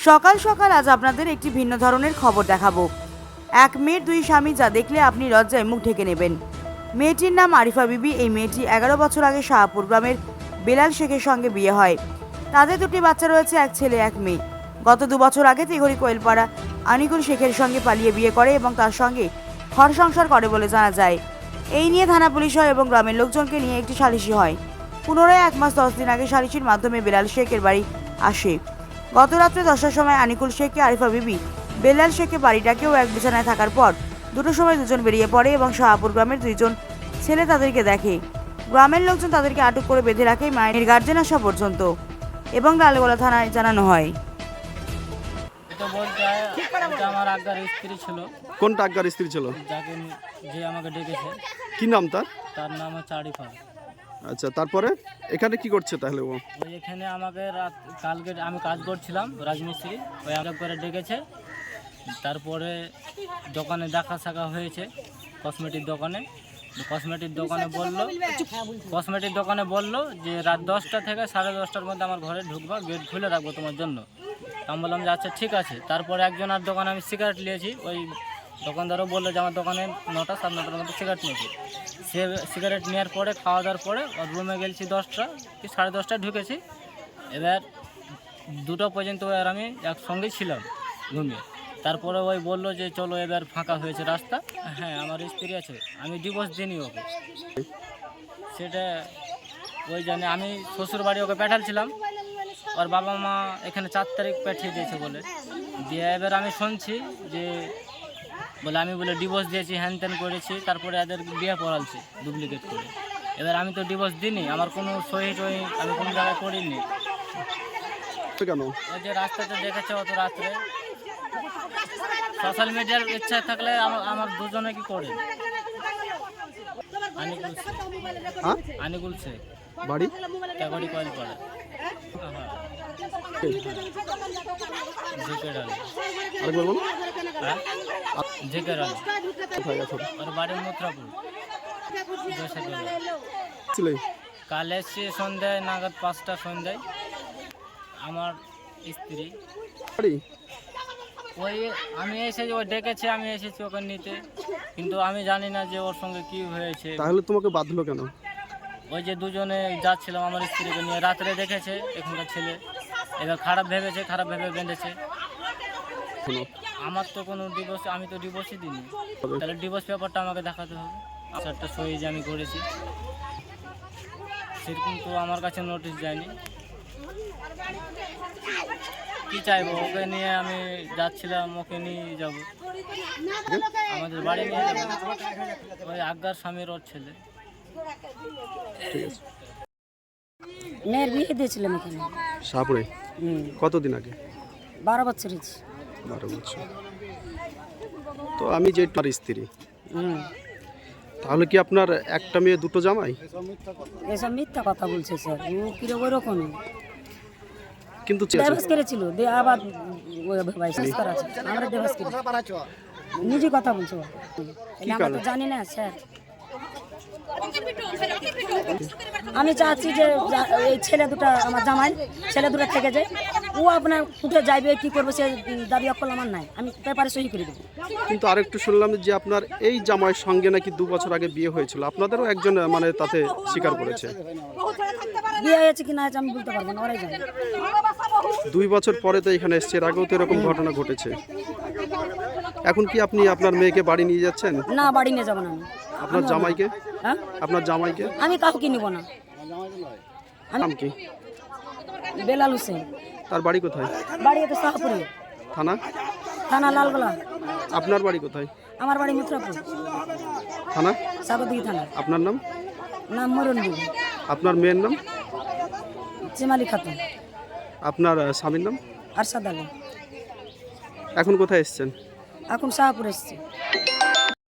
সকাল সকাল আজ আপনাদের একটি ভিন্ন ধরনের খবর দেখাবো। এক মেয়ের দুই স্বামী, যা দেখলে আপনি লজ্জায় মুখ ঢেকে নেবেন। মেয়েটির নাম আরিফা বিবি। এই মেয়েটি 11 বছর আগে শাহপুর গ্রামের বেলাল শেখের সঙ্গে বিয়ে হয়। তাদের দুটি বাচ্চা রয়েছে, এক ছেলে এক মেয়ে। গত 2 বছর আগে তিঘড়ি কোয়েলপাড়া আনিকুল শেখের সঙ্গে পালিয়ে বিয়ে করে এবং তার সঙ্গে ঘর সংসার করে বলে জানা যায়। এই নিয়ে থানা পুলিশ হয় এবং গ্রামের লোকজনকে নিয়ে একটি সালিশি হয়। পুনরায় 1 মাস 10 দিন আগে সালিশির মাধ্যমে বেলাল শেখের বাড়ি আসে। গত রাত্রে 10টার সময় আনিকুল শেখকে আরিফা বিবি বেলাল শেখকে বাড়িটাকেও এক বিছানায় থাকার পর 2টোর সময় দুজন বেরিয়ে পড়ে এবং শাহপুর গ্রামের 2জন ছেলে তাদেরকে দেখে। গ্রামের লোকজন তাদেরকে আটক করে বেঁধে রাখে মায়ের গার্জেন আসা পর্যন্ত এবং লালগোলা থানায় জানানো হয়। এটা বলতে হয়, এটা আমার আজ্ঞার স্ত্রী ছিল। কোনটা আজ্ঞার স্ত্রী ছিল? যে আমাকে ডেকেছে, কি নাম তার? তার নাম হচ্ছে আরিফা। আচ্ছা, তারপরে এখানে কি করছে তাহলে ও? ওই এখানে আমাকে কালকে আমি কাজ করছিলাম রাজমিস্ত্রি, ওই আলাপ করে ডেকেছে। তারপরে দোকানে দেখা সাক্ষা হয়েছে, কসমেটিক দোকানে বললো যে রাত 10টা থেকে 10:30টার মধ্যে আমার ঘরে ঢুকবা, গেট খুলে রাখবো তোমার জন্য। আমি বললাম যে আচ্ছা ঠিক আছে। তারপরে একজনের দোকানে আমি সিগারেট নিয়েছি, ওই দোকানদারও বললো যে আমার দোকানে 9টা 9:30টার মধ্যে সিগারেট নিয়েছি। সে সিগারেট নেওয়ার পরে খাওয়া দাওয়ার পরে ওর রুমে গেছি 10টা কি 10:30টায় ঢুকেছি। এবার 2টা পর্যন্ত আর আমি একসঙ্গেই ছিলাম ঘুমিয়ে। তারপরে ওই বললো যে চলো এবার ফাঁকা হয়েছে রাস্তা। হ্যাঁ, আমার স্ত্রী আছে, আমি ডিভোর্স দিইনি ওকে। সেটা ওই জন্য আমি শ্বশুর বাড়ি ওকে পাঠালছিলাম, ওর বাবা মা এখানে 4 তারিখ পাঠিয়ে দিয়েছে বলে দিয়ে। এবার আমি শুনছি যে বলে আমি বলে ডিভোর্স দিয়েছি, হ্যান ত্যান করেছি, তারপরে এদের বিয়ে পড়ালছি ডুপ্লিকেট করে। এবার আমি তো ডিভোর্স দিইনি, আমার কোনো সহি টহি আমি কোনো জায়গায় করিনি। কেন? ওই যে রাস্তাতে দেখেছে অত রাত্রে, সোশ্যাল মিডিয়ার ইচ্ছা থাকলে আমার দুজনে কি করে। আনিকুল শেখ, বাড়ি তিঘড়ি কোয়েলপাড়া। জেকের আলী। আরেকবার বলুন। হ্যাঁ, জেকের আলী। কোথায় গেছো? ওর বাড়ি মথুরাপুর। ছিলে? কাল এসছি সন্ধ্যায় নাগাদ, 5টা সন্ধ্যায়। আমার স্ত্রী বাড়ি ওই আমি এসে ওই ডেকেছে, আমি এসেছি ওকে নিতে, কিন্তু আমি জানি না যে ওর সঙ্গে কি হয়েছে। তাহলে তোমাকে বাঁধলো কেন? ওই যে দুজনে যাচ্ছিলাম আমার স্ত্রীকে নিয়ে, রাত্রে দেখেছে এখানকার ছেলে, এবার খারাপ ভেবে বেঁধেছে। আমার তো কোনো ডিভোর্স, আমি তো ডিভোর্সই দিইনি। তাহলে ডিভোর্স পেপারটা আমাকে দেখাতে হবে। একটা সই যে আমি করেছি, সেরকম তো আমার কাছে নোটিশ যায়নি। কি চাইবো, ওকে নিয়ে আমি যাচ্ছিলাম, ওকে নিয়ে যাব, আমাদের বাড়ি নিয়ে যাবো। ওই আজ্ঞার স্বামীর ওর ছেলে। মেয়ের বিয়ে দিয়েছিলাম এখানে শাহপুরে। কতদিন আগে? 12 বছর হয়েছে। 12 বছর। তো আমি যে তার স্ত্রী, তাহলে কি আপনার একটা মেয়ে 2টো জামাই? এসব মিথ্যা কথা বলছে স্যার, ও কিরকম ওরকমই কিন্তু দেবাস করেছিল, দিয়ে আবার ভাই সংস্কার আছে, আমরা দেবাস করি নিজে কথা বলছো। আমরা তো জানি না স্যার। আমি চাচ্ছি যে এই ছেলে দুটো আমার জামাই, ছেলে দুটো থেকে যায়, ও আপনার উঠে যাইবে কি করবে সে দাবি অকল আমার নাই, আমি পেপারে সহি করে দেবো। কিন্তু আরেকটু শুনলাম যে আপনার এই জামাইয়ের সঙ্গে নাকি 2 বছর আগে বিয়ে হয়েছিল, আপনাদেরও একজন মানে তাতে স্বীকার করেছে। বিয়ে হয়েছে কি না হয়েছে আমি বলতে পারবো না, ওরাই জানে। 2 বছর পরে তো এখানে এসছে, এর আগেও তো এরকম ঘটনা ঘটেছে। এখন কি আপনি আপনার মেয়েকে বাড়ি নিয়ে যাচ্ছেন? না, বাড়ি নিয়ে যাবো না আমি। আপনার জামাইকে? হ্যাঁ, আপনার জামাইকে? আমি কাউকে নিব না। নাম কি? বেলাল হোসেন। তার বাড়ি কোথায়? বাড়ি তো শাহপুরে, থানা লালগোলা। আপনার বাড়ি কোথায়? আমার বাড়ি মথুরাপুর থানা সাগরদিঘি থানা। আপনার নাম? নাম মরণ বিবি। আপনার মেয়ের নাম? চেমালি খাতুন। আপনার স্বামীর নাম? আরশাদ আলী। এখন কোথায় এসেছেন? এখন শাহপুর এসছি।